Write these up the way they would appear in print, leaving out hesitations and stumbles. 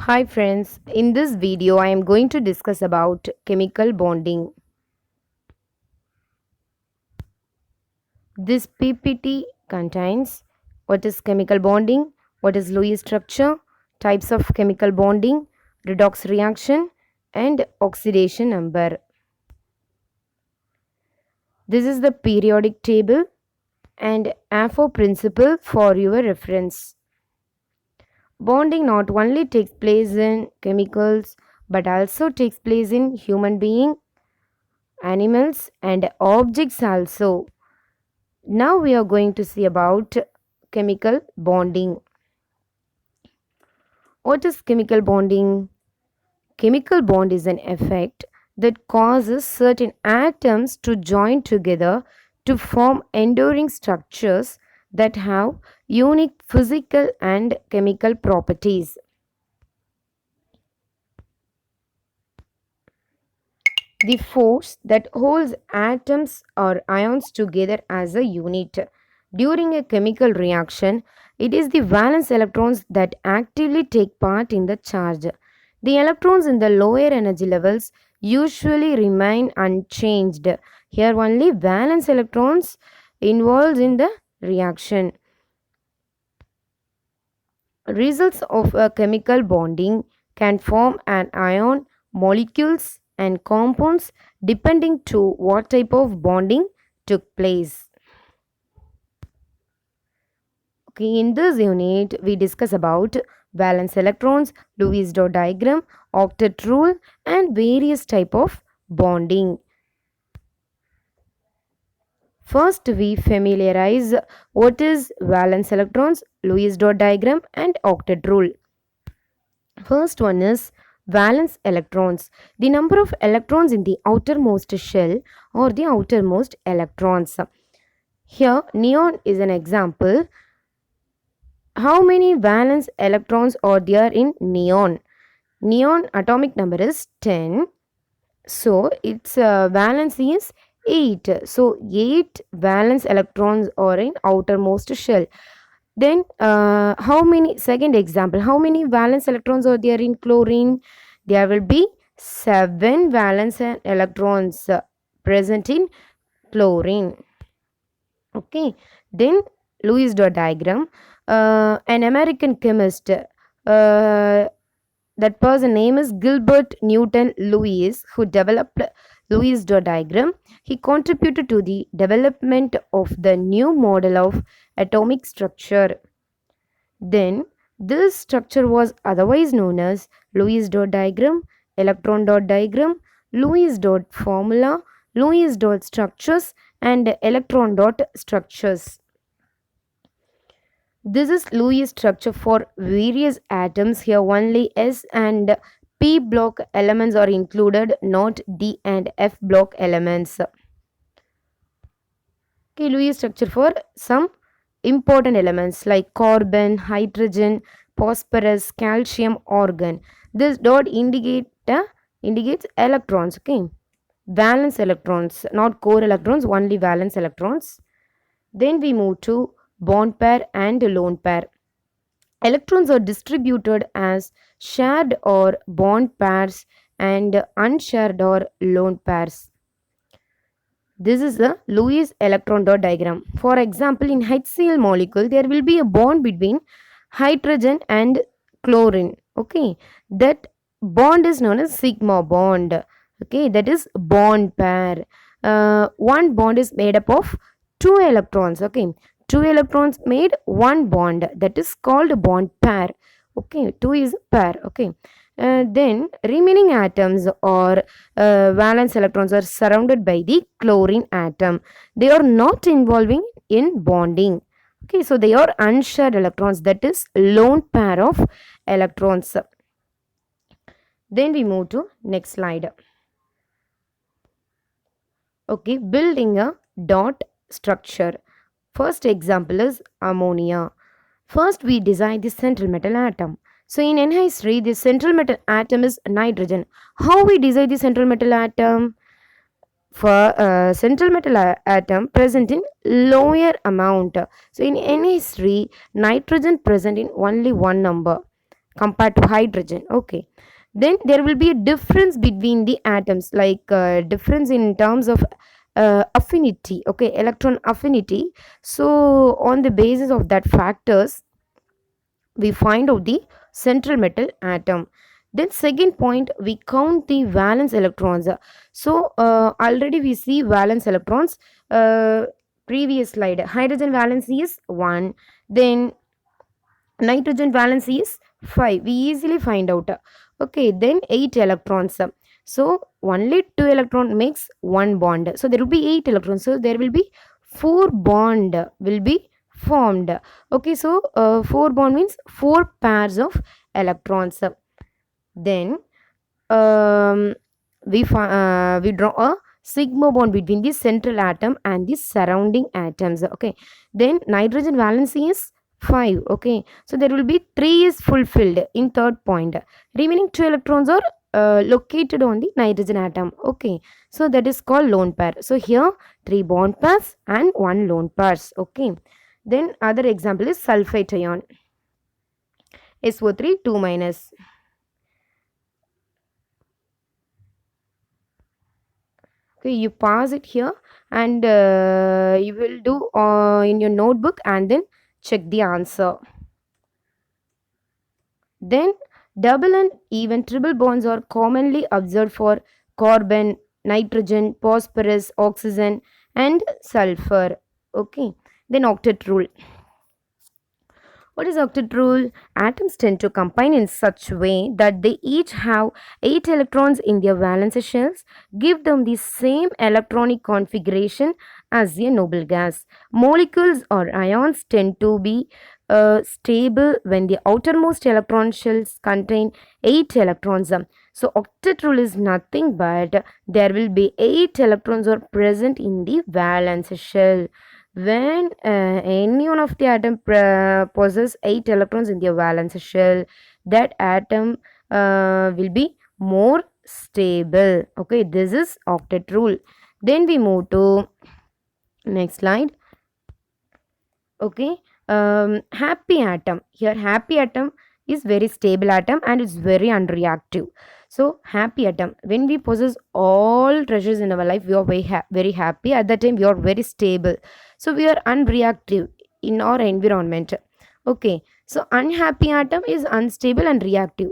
Hi friends, in this video I am going to discuss about chemical bonding. This PPT contains what is chemical bonding, what is Lewis structure, types of chemical bonding, redox reaction and oxidation number. This is the periodic table and AFO principle for your reference. Bonding not only takes place in chemicals but also takes place in human being, animals and objects also. Now we are going to see about chemical bonding. What is chemical bonding? Chemical bond is an effect that causes certain atoms to join together to form enduring structures that have unique physical and chemical properties. The force that holds atoms or ions together as a unit. During a chemical reaction, it is the valence electrons that actively take part in the charge. The electrons in the lower energy levels usually remain unchanged. Here only valence electrons involved in the reaction. Results of a chemical bonding can form an ion, molecules and compounds depending to what type of bonding took place. Okay, in this unit we discuss about valence electrons, Lewis dot diagram, octet rule and various type of bonding. First we familiarize what is valence electrons, Lewis dot diagram and octet rule. First one is valence electrons. The number of electrons in the outermost shell or the outermost electrons. Here neon is an example. How many valence electrons are there in neon? Neon atomic number is 10. So its valence is 8. So 8 valence electrons are in outermost shell. Then, how many, second example, how many valence electrons are there in chlorine? There will be 7 valence electrons present in chlorine. Okay, then Lewis dot diagram. An American chemist, that person name is Gilbert Newton Lewis, who developed Lewis dot diagram. He contributed to the development of the new model of atomic structure. Then this structure was otherwise known as Lewis dot diagram, electron dot diagram, Lewis dot formula, Lewis dot structures and electron dot structures. This is Lewis structure for various atoms. Here only S and P block elements are included, not D and F block elements. Okay, Lewis structure for some important elements like carbon, hydrogen, phosphorus, calcium, argon. This dot indicates electrons. Okay, valence electrons, not core electrons, only valence electrons. Then we move to bond pair and lone pair. Electrons are distributed as shared or bond pairs and unshared or lone pairs. This is the Lewis electron dot diagram. For example, in HCl molecule, there will be a bond between hydrogen and chlorine. Okay, that bond is known as sigma bond. Okay, that is bond pair. One bond is made up of two electrons. Okay, two electrons made one bond, that is called bond pair. Okay, two is pair. Okay, then remaining atoms or valence electrons are surrounded by the chlorine atom. They are not involving in bonding. Okay, so they are unshared electrons, that is lone pair of electrons. Then we move to next slide. Okay, building a dot structure. First example is ammonia. First we design the central metal atom. So in NH3, the central metal atom is nitrogen. How we design the central metal atom? For central metal atom present in lower amount. So in NH3, nitrogen present in only one number. compared to hydrogen. Okay, then there will be a difference between the atoms, like difference in terms of affinity. Okay, electron affinity. So on the basis of that factors, we find out the central metal atom. Then second point, we count the valence electrons. So already we see valence electrons. uh, Previous slide, hydrogen valence is 1, then nitrogen valence is 5, we easily find out. Okay, then 8 electrons. So only 2 electron makes one bond, so there will be 8 electrons, so there will be 4 bond will be formed. Okay, so 4 bond means 4 pairs of electrons. Then we draw a sigma bond between the central atom and the surrounding atoms. Okay, then nitrogen valence is 5. Okay, so there will be 3 is fulfilled in third point. Remaining 2 electrons are located on the nitrogen atom. Okay, so that is called lone pair. So here 3 bond pairs and 1 lone pairs. Okay, then other example is sulfate ion, SO3 2 minus. Okay, you pause it here, and you will do in your notebook and then check the answer. Then double and even triple bonds are commonly observed for carbon, nitrogen, phosphorus, oxygen, and sulfur. Okay, then octet rule. What is octet rule? Atoms tend to combine in such way that they each have 8 electrons in their valence shells, give them the same electronic configuration as a noble gas. Molecules or ions tend to be stable when the outermost electron shells contain 8 electrons. So octet rule is nothing but there will be 8 electrons are present in the valence shell. When any one of the atom possesses 8 electrons in their valence shell, that atom will be more stable. Okay, this is octet rule. Then we move to next slide. Okay, happy atom. Here happy atom is very stable atom and it's very unreactive. So happy atom, when we possess all treasures in our life, we are very happy. At that time we are very stable, so we are unreactive in our environment. Okay, so unhappy atom is unstable and reactive.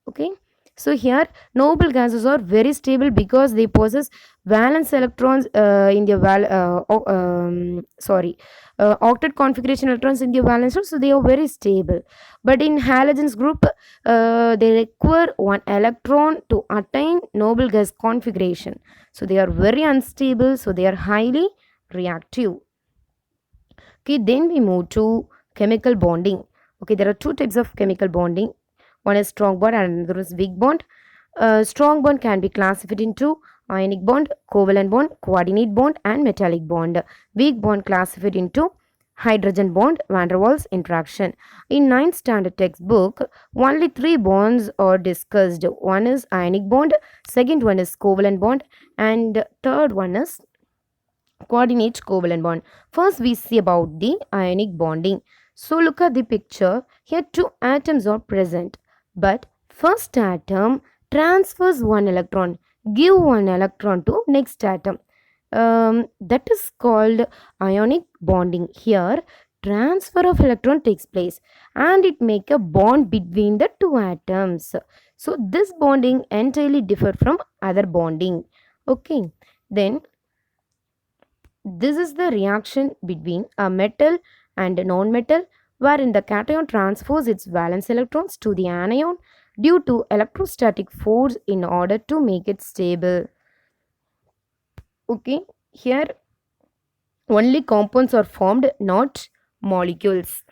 Okay, so here noble gases are very stable because they possess valence electrons in their octet configuration electrons in the valence shell, so they are very stable. But in halogens group, they require one electron to attain noble gas configuration, so they are very unstable, so they are highly reactive. Okay, then we move to chemical bonding. Okay, there are two types of chemical bonding. One is strong bond and another is weak bond. Strong bond can be classified into ionic bond, covalent bond, coordinate bond, and metallic bond. Weak bond classified into hydrogen bond, van der Waals interaction. In 9th standard textbook, only 3 bonds are discussed. One is ionic bond, second one is covalent bond, and third one is coordinate covalent bond. First we see about the ionic bonding. So look at the picture. Here 2 atoms are present, but first atom transfers 1 electron, give 1 electron to next atom. That is called ionic bonding. Here transfer of electron takes place and it make a bond between the 2 atoms. So this bonding entirely differ from other bonding. Okay, then this is the reaction between a metal and a non-metal, wherein the cation transfers its valence electrons to the anion due to electrostatic force in order to make it stable. Okay, here only compounds are formed, not molecules.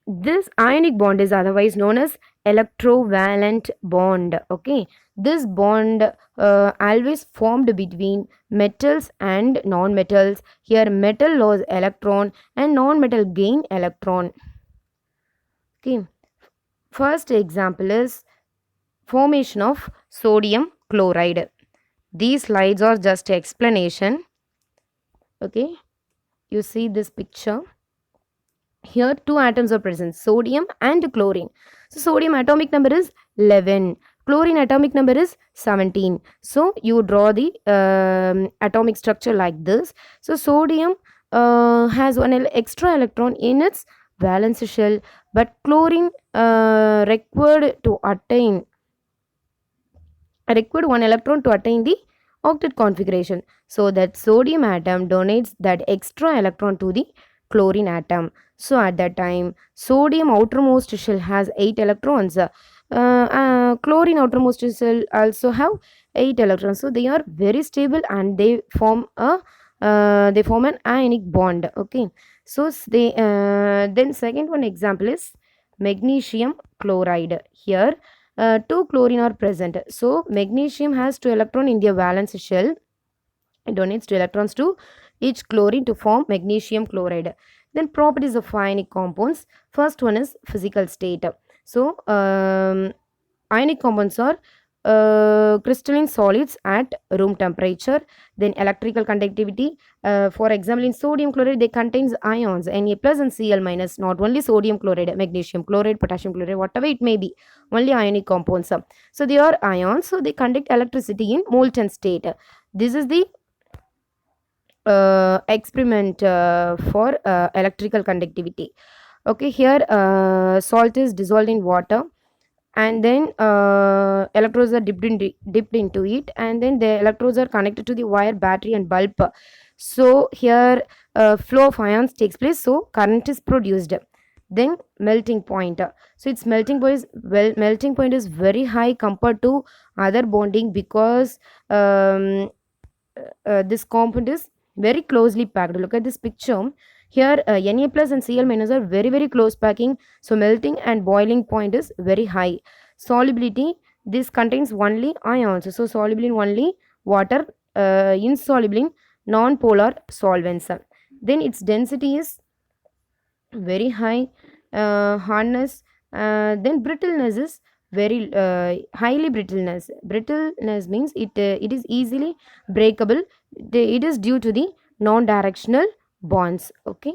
This ionic bond is otherwise known as electrovalent bond. Okay, this bond always formed between metals and non-metals. Here metal lose electron and non-metal gain electron. Okay, first example is formation of sodium chloride. These slides are just explanation. Okay, you see this picture. Here two atoms are present, sodium and chlorine. So sodium atomic number is 11, chlorine atomic number is 17. So you draw the atomic structure like this. So sodium has one extra electron in its valence shell, but chlorine required one electron to attain the octet configuration. So that sodium atom donates that extra electron to the chlorine atom. So at that time, sodium outermost shell has 8 electrons. Chlorine outermost shell also have 8 electrons. So they are very stable and they form an ionic bond. Okay. So they then second one example is magnesium chloride. Here two chlorine are present. So magnesium has 2 electron in their valence shell. It donates 2 electrons to each chlorine to form magnesium chloride. Then properties of ionic compounds. First one is physical state. So ionic compounds are crystalline solids at room temperature. Then electrical conductivity. For example, in sodium chloride, they contains ions Na plus and Cl minus. Not only sodium chloride, magnesium chloride, potassium chloride, whatever it may be. Only ionic compounds. So they are ions. So they conduct electricity in molten state. This is the experiment for electrical conductivity. Okay, here salt is dissolved in water, and then electrodes are dipped into it, and then the electrodes are connected to the wire, battery and bulb. So here flow of ions takes place, so current is produced. Then melting point. So its melting point is very high compared to other bonding, because this compound is very closely packed. Look at this picture. Here Na plus and Cl minus are very very close packing, so melting and boiling point is very high. Solubility, this contains only ions, so soluble in only water, insoluble in non-polar solvents. Then its density is very high. Hardness, then brittleness is very highly brittleness means it is easily breakable. It is due to the non directional bonds. Okay.